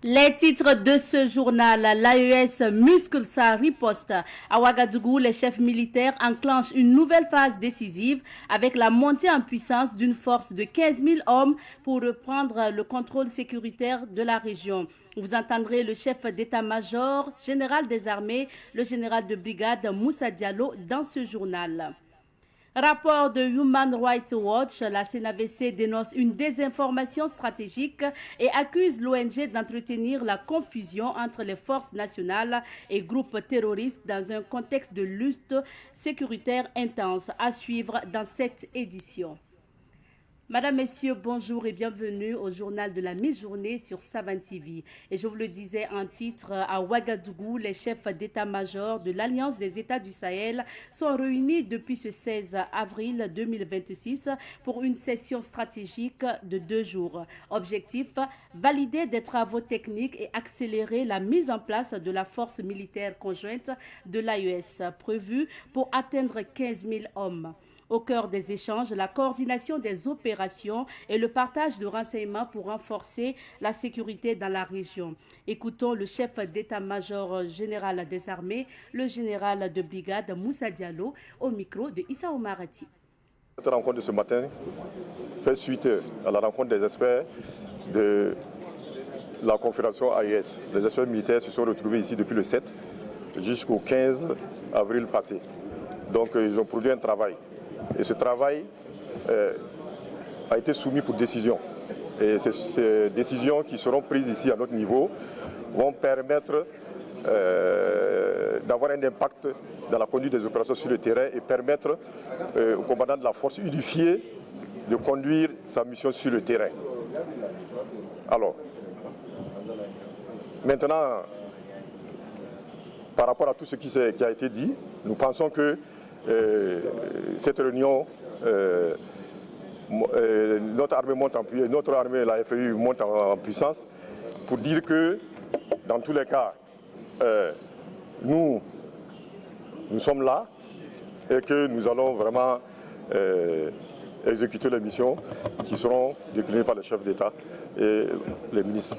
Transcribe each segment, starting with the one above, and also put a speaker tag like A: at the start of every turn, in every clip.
A: Les titres de ce journal, l'AES muscle sa riposte. À Ouagadougou, les chefs militaires enclenchent une nouvelle phase décisive avec la montée en puissance d'une force de 15 000 hommes pour reprendre le contrôle sécuritaire de la région. Vous entendrez le chef d'état-major, général des armées, le général de brigade Moussa Diallo dans ce journal. Rapport de Human Rights Watch, la CNAVC dénonce une désinformation stratégique et accuse l'ONG d'entretenir la confusion entre les forces nationales et groupes terroristes dans un contexte de lutte sécuritaire intense. À suivre dans cette édition. Madame, Messieurs, bonjour et bienvenue au journal de la mi-journée sur Savan TV. Et je vous le disais en titre, à Ouagadougou, les chefs d'état-major de l'Alliance des États du Sahel sont réunis depuis ce 16 avril 2026 pour une session stratégique de 2 jours. Objectif, valider des travaux techniques et accélérer la mise en place de la force militaire conjointe de l'AES, prévue pour atteindre 15 000 hommes. Au cœur des échanges, la coordination des opérations et le partage de renseignements pour renforcer la sécurité dans la région. Écoutons le chef d'état-major général des armées, le général de brigade Moussa Diallo, au micro de Issa Omarati.
B: Cette rencontre de ce matin fait suite à la rencontre des experts de la confédération AES. Les experts militaires se sont retrouvés ici depuis le 7 jusqu'au 15 avril passé. Donc ils ont produit un travail. Et ce travail a été soumis pour décision. Et ces décisions qui seront prises ici à notre niveau vont permettre d'avoir un impact dans la conduite des opérations sur le terrain et permettre au commandant de la force unifiée de conduire sa mission sur le terrain. Alors, maintenant, par rapport à tout ce qui a été dit, nous pensons que cette réunion, notre armée monte en puissance, notre armée, la FEU, monte en puissance pour dire que dans tous les cas, nous sommes là et que nous allons vraiment exécuter les missions qui seront déclinées par les chefs d'État et les ministres.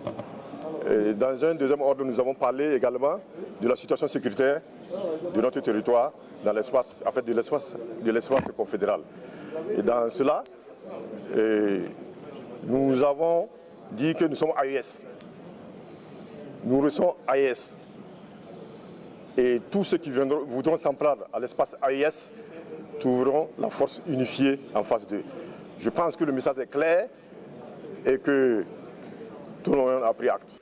B: Et dans un deuxième ordre, nous avons parlé également de la situation sécuritaire de notre territoire dans l'espace, en fait de l'espace confédéral. Et dans cela, nous avons dit que nous sommes AES. Nous restons AES. Et tous ceux qui voudront s'en prendre à l'espace AES trouveront la force unifiée en face d'eux. Je pense que le message est clair et que tout le monde a pris acte.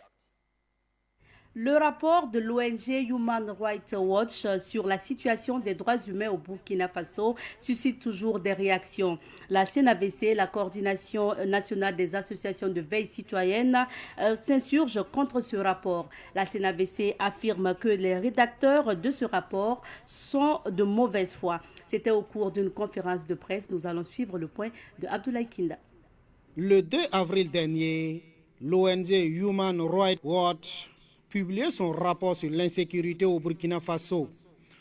A: Le rapport de l'ONG Human Rights Watch sur la situation des droits humains au Burkina Faso suscite toujours des réactions. La CNAVC, la Coordination nationale des associations de veille citoyenne, s'insurge contre ce rapport. La CNAVC affirme que les rédacteurs de ce rapport sont de mauvaise foi. C'était au cours d'une conférence de presse. Nous allons suivre le point de Abdoulaye Kinda.
C: Le 2 avril dernier, l'ONG Human Rights Watch publié son rapport sur l'insécurité au Burkina Faso.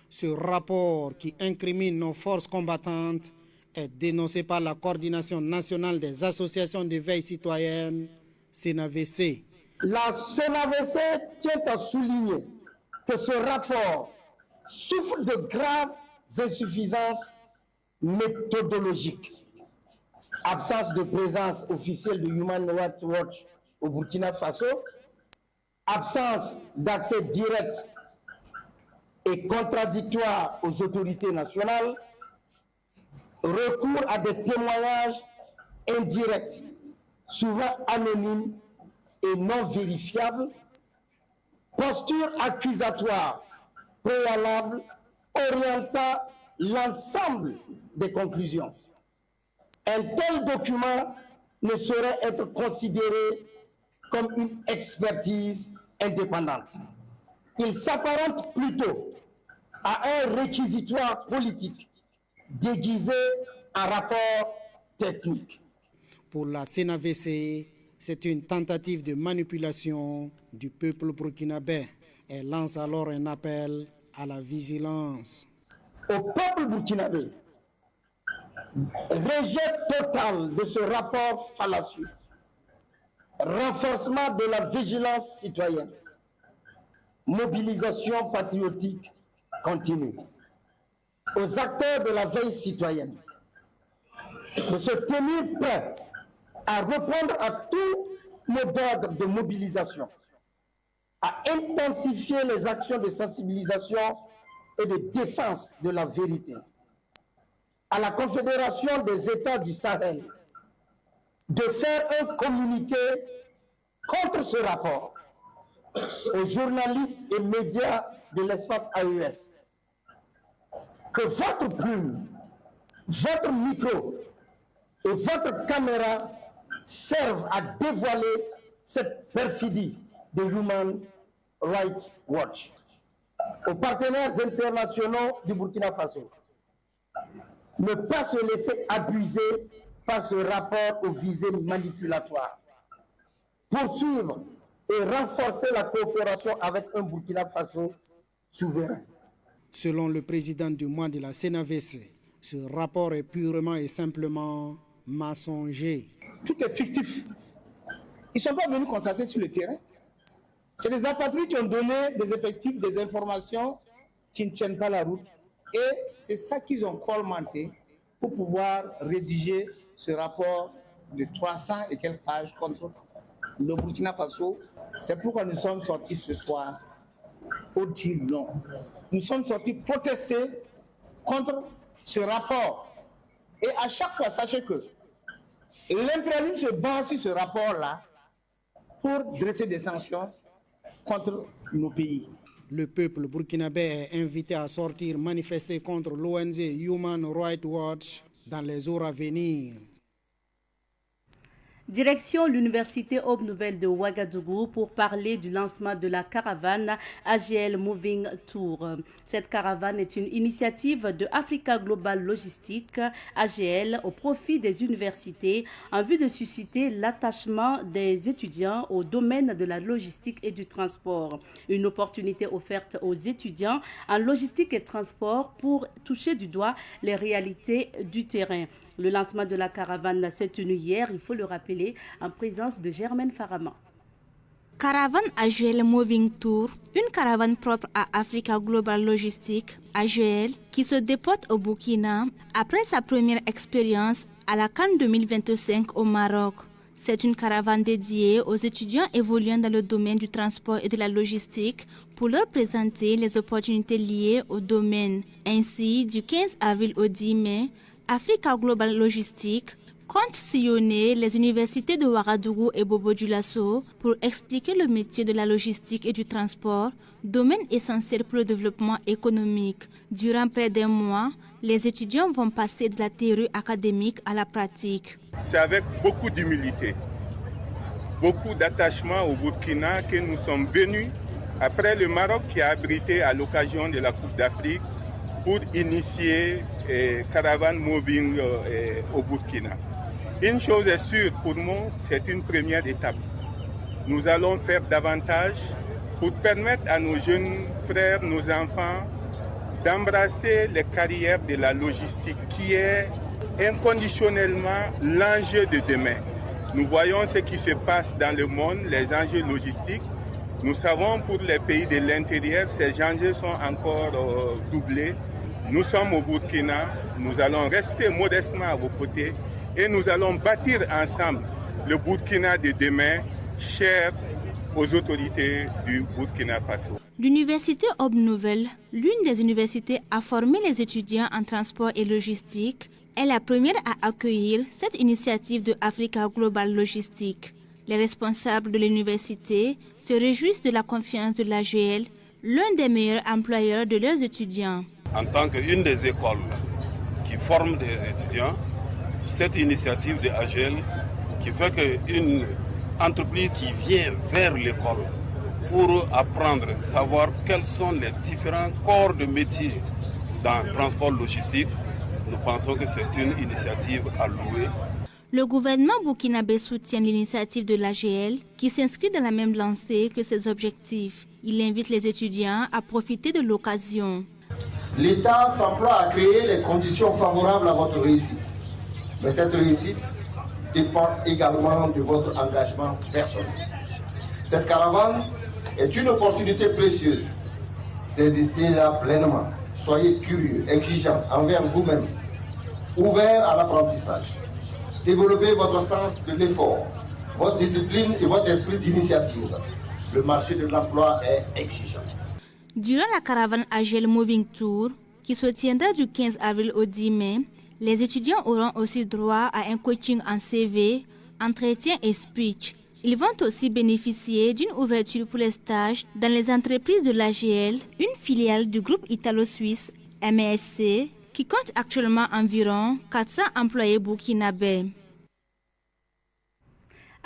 C: Ce rapport qui incrimine nos forces combattantes est dénoncé par la Coordination nationale des associations de veille citoyenne, CNAVC.
D: La CNAVC tient à souligner que ce rapport souffre de graves insuffisances méthodologiques. Absence de présence officielle de Human Rights Watch au Burkina Faso, absence d'accès direct et contradictoire aux autorités nationales, recours à des témoignages indirects, souvent anonymes et non vérifiables, posture accusatoire préalable orientant l'ensemble des conclusions. Un tel document ne saurait être considéré comme une expertise indépendante. Il s'apparente plutôt à un réquisitoire politique déguisé en rapport technique.
C: Pour la CNAVC, c'est une tentative de manipulation du peuple burkinabé. Elle lance alors un appel à la vigilance.
D: Au peuple burkinabé, rejet total de ce rapport fallacieux, renforcement de la vigilance citoyenne, mobilisation patriotique continue. Aux acteurs de la veille citoyenne de se tenir prêts à répondre à tous nos ordres de mobilisation, à intensifier les actions de sensibilisation et de défense de la vérité, à la Confédération des États du Sahel de faire un communiqué contre ce rapport, aux journalistes et médias de l'espace AES, que votre plume, votre micro et votre caméra servent à dévoiler cette perfidie de Human Rights Watch. Aux partenaires internationaux du Burkina Faso, ne pas se laisser abuser par ce rapport aux visées manipulatoires. Poursuivre et renforcer la coopération avec un Burkina Faso souverain.
C: Selon le président du mois de la CNAVC, ce rapport est purement et simplement mensonger.
E: Tout est fictif. Ils ne sont pas venus constater sur le terrain. C'est des apatrides qui ont donné des effectifs, des informations qui ne tiennent pas la route. Et c'est ça qu'ils ont colmaté pour pouvoir rédiger ce rapport de 300 et quelques pages contre le Burkina Faso. C'est pourquoi nous sommes sortis ce soir pour dire non. Nous sommes sortis protester contre ce rapport. Et à chaque fois, sachez que l'impérialisme se base sur ce rapport-là pour dresser des sanctions contre nos pays.
C: Le peuple burkinabé est invité à sortir manifester contre l'ONG Human Rights Watch dans les jours à venir.
A: Direction l'Université Aube Nouvelle de Ouagadougou pour parler du lancement de la caravane AGL Moving Tour. Cette caravane est une initiative de Africa Global Logistique AGL au profit des universités en vue de susciter l'attachement des étudiants au domaine de la logistique et du transport. Une opportunité offerte aux étudiants en logistique et transport pour toucher du doigt les réalités du terrain. Le lancement de la caravane s'est tenu hier, il faut le rappeler, en présence de Germaine Farama.
F: Caravane AGL Moving Tour, une caravane propre à Africa Global Logistique, AGL, qui se déporte au Burkina après sa première expérience à la CAN 2025 au Maroc. C'est une caravane dédiée aux étudiants évoluant dans le domaine du transport et de la logistique pour leur présenter les opportunités liées au domaine. Ainsi, du 15 avril au 10 mai, Africa Global Logistique compte sillonner les universités de Ouagadougou et Bobo-Dioulasso pour expliquer le métier de la logistique et du transport, domaine essentiel pour le développement économique. Durant près d'un mois, les étudiants vont passer de la théorie académique à la pratique.
G: C'est avec beaucoup d'humilité, beaucoup d'attachement au Burkina que nous sommes venus, après le Maroc qui a abrité à l'occasion de la Coupe d'Afrique, pour initier Caravane Moving au Burkina. Une chose est sûre pour nous, c'est une première étape. Nous allons faire davantage pour permettre à nos jeunes frères, nos enfants, d'embrasser les carrières de la logistique qui est inconditionnellement l'enjeu de demain. Nous voyons ce qui se passe dans le monde, les enjeux logistiques. Nous savons pour les pays de l'intérieur, ces enjeux sont encore doublés. Nous sommes au Burkina, nous allons rester modestement à vos côtés et nous allons bâtir ensemble le Burkina de demain, cher aux autorités du Burkina Faso.
F: L'Université Aube Nouvelle, l'une des universités à former les étudiants en transport et logistique, est la première à accueillir cette initiative de Africa Global Logistique. Les responsables de l'université se réjouissent de la confiance de l'AGL, l'un des meilleurs employeurs de leurs étudiants.
H: En tant qu'une des écoles qui forment des étudiants, cette initiative de AGL qui fait qu'une entreprise qui vient vers l'école pour apprendre, savoir quels sont les différents corps de métier dans le transport logistique, nous pensons que c'est une initiative à louer.
F: Le gouvernement burkinabé soutient l'initiative de l'AGL qui s'inscrit dans la même lancée que ses objectifs. Il invite les étudiants à profiter de l'occasion.
D: L'État s'emploie à créer les conditions favorables à votre réussite. Mais cette réussite dépend également de votre engagement personnel. Cette caravane est une opportunité précieuse. Saisissez-la pleinement. Soyez curieux, exigeants envers vous-même, ouverts à l'apprentissage. Développez votre sens de l'effort, votre discipline et votre esprit d'initiative. Le marché de l'emploi est exigeant.
F: Durant la caravane AGL Moving Tour, qui se tiendra du 15 avril au 10 mai, les étudiants auront aussi droit à un coaching en CV, entretien et speech. Ils vont aussi bénéficier d'une ouverture pour les stages dans les entreprises de l'AGL, une filiale du groupe italo-suisse MSC, qui compte actuellement environ 400 employés burkinabés.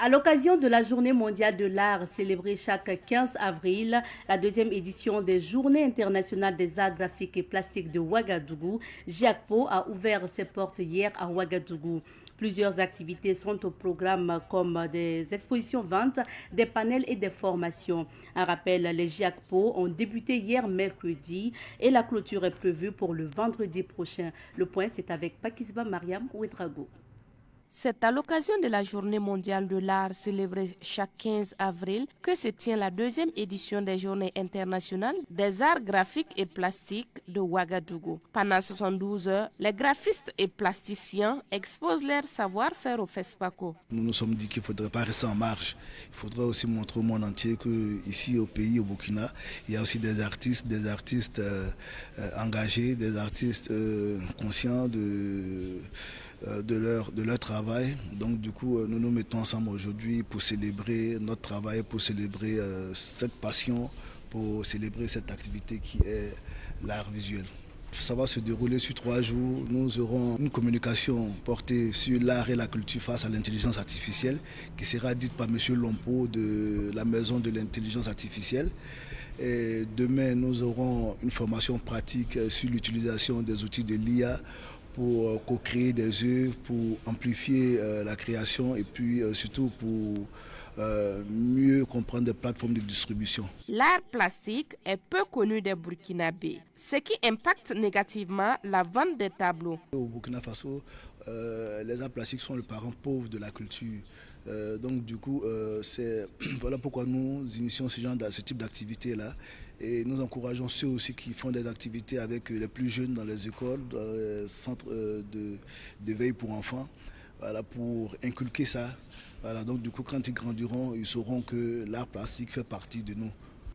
A: À l'occasion de la Journée mondiale de l'art célébrée chaque 15 avril, la deuxième édition des Journées internationales des arts graphiques et plastiques de Ouagadougou, JIACPO a ouvert ses portes hier à Ouagadougou. Plusieurs activités sont au programme comme des expositions ventes, des panels et des formations. Un rappel, les JIACPO ont débuté hier mercredi et la clôture est prévue pour le vendredi prochain. Le point, c'est avec Pakisba Mariam Ouedrago.
I: C'est à l'occasion de la Journée mondiale de l'art célébrée chaque 15 avril que se tient la deuxième édition des Journées internationales des arts graphiques et plastiques de Ouagadougou. Pendant 72 heures, les graphistes et plasticiens exposent leur savoir-faire au FESPACO.
J: Nous nous sommes dit qu'il ne faudrait pas rester en marge. Il faudrait aussi montrer au monde entier qu'ici au pays, au Burkina, il y a aussi des artistes engagés, des artistes conscients de leur travail. Donc du coup, nous nous mettons ensemble aujourd'hui pour célébrer notre travail, pour célébrer cette passion, pour célébrer cette activité qui est l'art visuel. Ça va se dérouler sur 3 jours. Nous aurons une communication portée sur l'art et la culture face à l'intelligence artificielle qui sera dite par M. Lompo de la Maison de l'intelligence artificielle. Et demain, nous aurons une formation pratique sur l'utilisation des outils de l'IA pour co-créer des œuvres, pour amplifier la création et puis surtout pour mieux comprendre des plateformes de distribution.
I: L'art plastique est peu connu des Burkinabés, ce qui impacte négativement la vente des tableaux.
J: Au Burkina Faso, les arts plastiques sont le parent pauvre de la culture. Donc du coup, voilà pourquoi nous initions ce type d'activité-là. Et nous encourageons ceux aussi qui font des activités avec les plus jeunes dans les écoles, dans les centres de veille pour enfants, voilà, pour inculquer ça. Voilà, donc du coup, quand ils grandiront, ils sauront que l'art plastique fait partie de nous.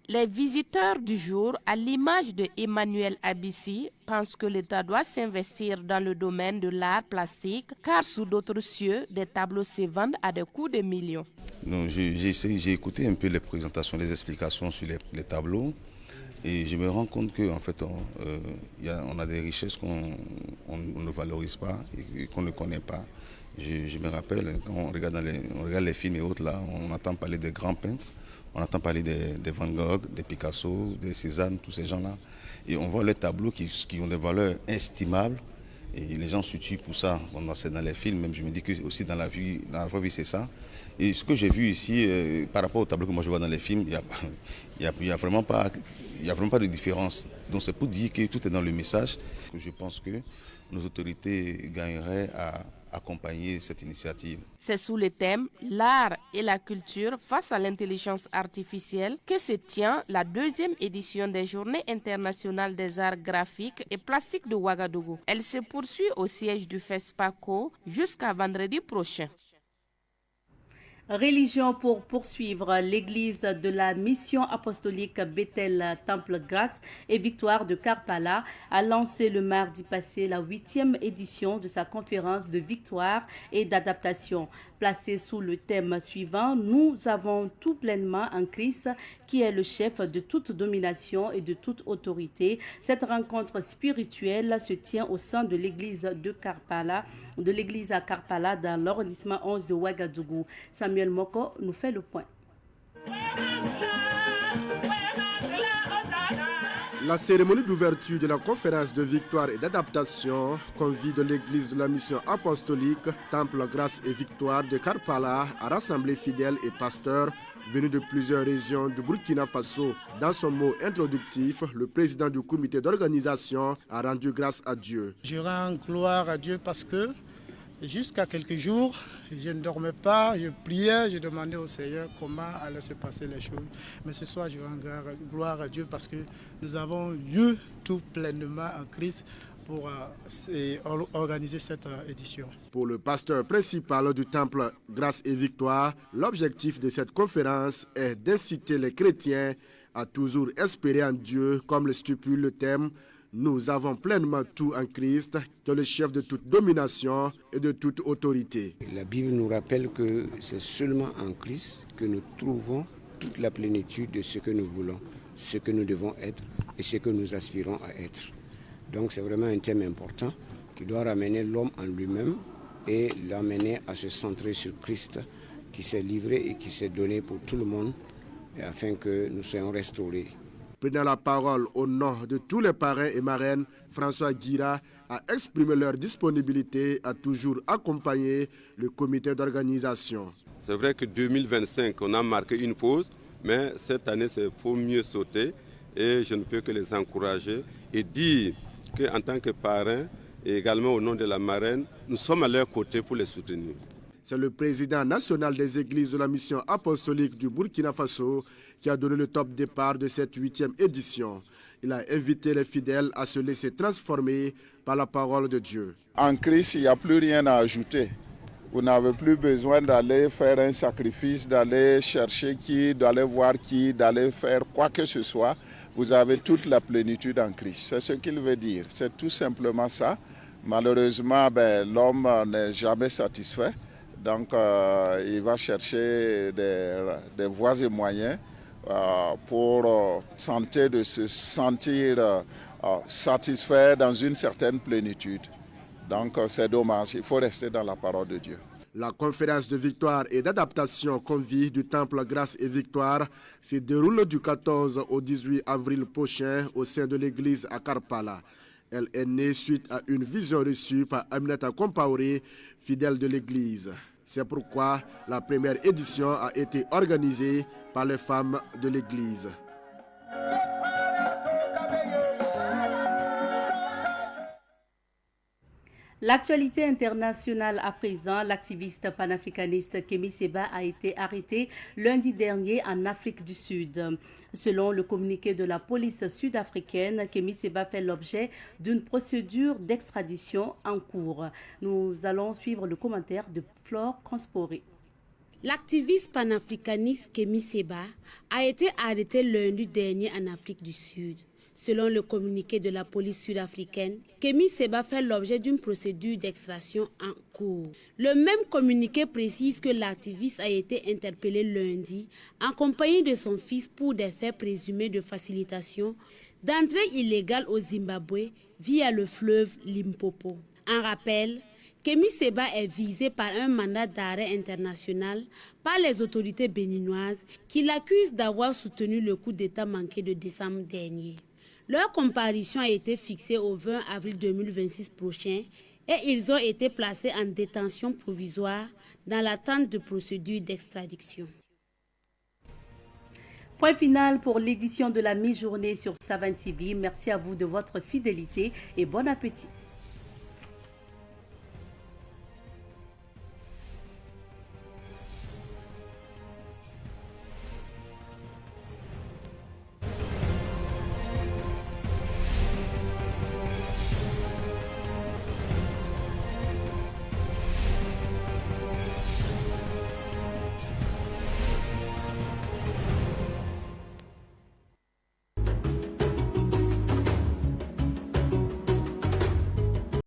I: Les visiteurs du jour, à l'image de Emmanuel Abissi, pensent que l'État doit s'investir dans le domaine de l'art plastique, car sous d'autres cieux, des tableaux se vendent à des coûts de millions.
K: J'ai écouté un peu les présentations, les explications sur les tableaux. Et je me rends compte qu'en fait, on a des richesses qu'on ne valorise pas et qu'on ne connaît pas. Je me rappelle, quand on regarde les films et autres, là, on entend parler des grands peintres, on entend parler des Van Gogh, des Picasso, des Cézanne, tous ces gens-là. Et on voit les tableaux qui ont des valeurs estimables. Et les gens se tuent pour ça. Bon, c'est dans les films, même je me dis que aussi dans la vraie vie, c'est ça. Et ce que j'ai vu ici, par rapport au tableau que moi je vois dans les films, il y a vraiment pas de différence. Donc c'est pour dire que tout est dans le message. Je pense que nos autorités gagneraient à accompagner cette initiative.
I: C'est sous le thème « L'art et la culture face à l'intelligence artificielle » que se tient la deuxième édition des Journées internationales des arts graphiques et plastiques de Ouagadougou. Elle se poursuit au siège du FESPACO jusqu'à vendredi prochain.
A: Religion pour poursuivre. L'église de la mission apostolique Bethel Temple Grâce et Victoire de Karpala a lancé le mardi passé la 8e édition de sa conférence de victoire et d'adaptation. placée sous le thème suivant « Nous avons tout pleinement en Christ, qui est le chef de toute domination et de toute autorité ». Cette rencontre spirituelle se tient au sein de l'église de Karpala, à Karpala, dans l'arrondissement 11 de Ouagadougou. Samuel Moko nous fait le point.
L: La cérémonie d'ouverture de la conférence de victoire et d'adaptation convie de l'église de la mission apostolique Temple Grâce et Victoire de Karpala a rassemblé fidèles et pasteurs venus de plusieurs régions du Burkina Faso. Dans son mot introductif, le président du comité d'organisation a rendu grâce à Dieu.
M: Je rends gloire à Dieu parce que jusqu'à quelques jours, je ne dormais pas, je priais, je demandais au Seigneur comment allaient se passer les choses. Mais ce soir, je rends gloire à Dieu parce que nous avons eu tout pleinement en Christ pour organiser cette édition.
L: Pour le pasteur principal du Temple Grâce et Victoire, l'objectif de cette conférence est d'inciter les chrétiens à toujours espérer en Dieu, comme le stipule le thème. Nous avons pleinement tout en Christ, qui est le chef de toute domination et de toute autorité.
N: La Bible nous rappelle que c'est seulement en Christ que nous trouvons toute la plénitude de ce que nous voulons, ce que nous devons être et ce que nous aspirons à être. Donc c'est vraiment un thème important qui doit ramener l'homme en lui-même et l'amener à se centrer sur Christ qui s'est livré et qui s'est donné pour tout le monde afin que nous soyons restaurés.
L: Prenant la parole au nom de tous les parrains et marraines, François Guira a exprimé leur disponibilité à toujours accompagner le comité d'organisation.
O: C'est vrai que 2025, on a marqué une pause, mais cette année, c'est pour mieux sauter et je ne peux que les encourager et dire qu'en tant que parrain et également au nom de la marraine, nous sommes à leur côté pour les soutenir.
L: C'est le président national des églises de la mission apostolique du Burkina Faso qui a donné le top départ de cette 8e édition. Il a invité les fidèles à se laisser transformer par la parole de Dieu.
P: En Christ, il n'y a plus rien à ajouter. Vous n'avez plus besoin d'aller faire un sacrifice, d'aller chercher qui, d'aller voir qui, d'aller faire quoi que ce soit. Vous avez toute la plénitude en Christ. C'est ce qu'il veut dire. C'est tout simplement ça. Malheureusement, l'homme n'est jamais satisfait. Donc, il va chercher des voies et moyens pour tenter de se sentir satisfait dans une certaine plénitude. Donc, c'est dommage. Il faut rester dans la parole de Dieu.
L: La conférence de victoire et d'adaptation convie du Temple Grâce et Victoire se déroule du 14 au 18 avril prochain au sein de l'église à Karpala. Elle est née suite à une vision reçue par Aminata Compaoré, fidèle de l'église. C'est pourquoi la première édition a été organisée par les femmes de l'église.
A: L'actualité internationale à présent, l'activiste panafricaniste Kémi Séba a été arrêté lundi dernier en Afrique du Sud. Selon le communiqué de la police sud-africaine, Kémi Séba fait l'objet d'une procédure d'extradition en cours. Nous allons suivre le commentaire de Flore Consporé.
Q: L'activiste panafricaniste Kémi Séba a été arrêté lundi dernier en Afrique du Sud. Selon le communiqué de la police sud-africaine, Kémi Séba fait l'objet d'une procédure d'extradition en cours. Le même communiqué précise que l'activiste a été interpellé lundi en compagnie de son fils pour des faits présumés de facilitation d'entrée illégale au Zimbabwe via le fleuve Limpopo. En rappel, Kémi Séba est visé par un mandat d'arrêt international par les autorités béninoises qui l'accusent d'avoir soutenu le coup d'État manqué de décembre dernier. Leur comparution a été fixée au 20 avril 2026 prochain et ils ont été placés en détention provisoire dans l'attente de procédures d'extradition.
A: Point final pour l'édition de la mi-journée sur Savane TV. Merci à vous de votre fidélité et bon appétit.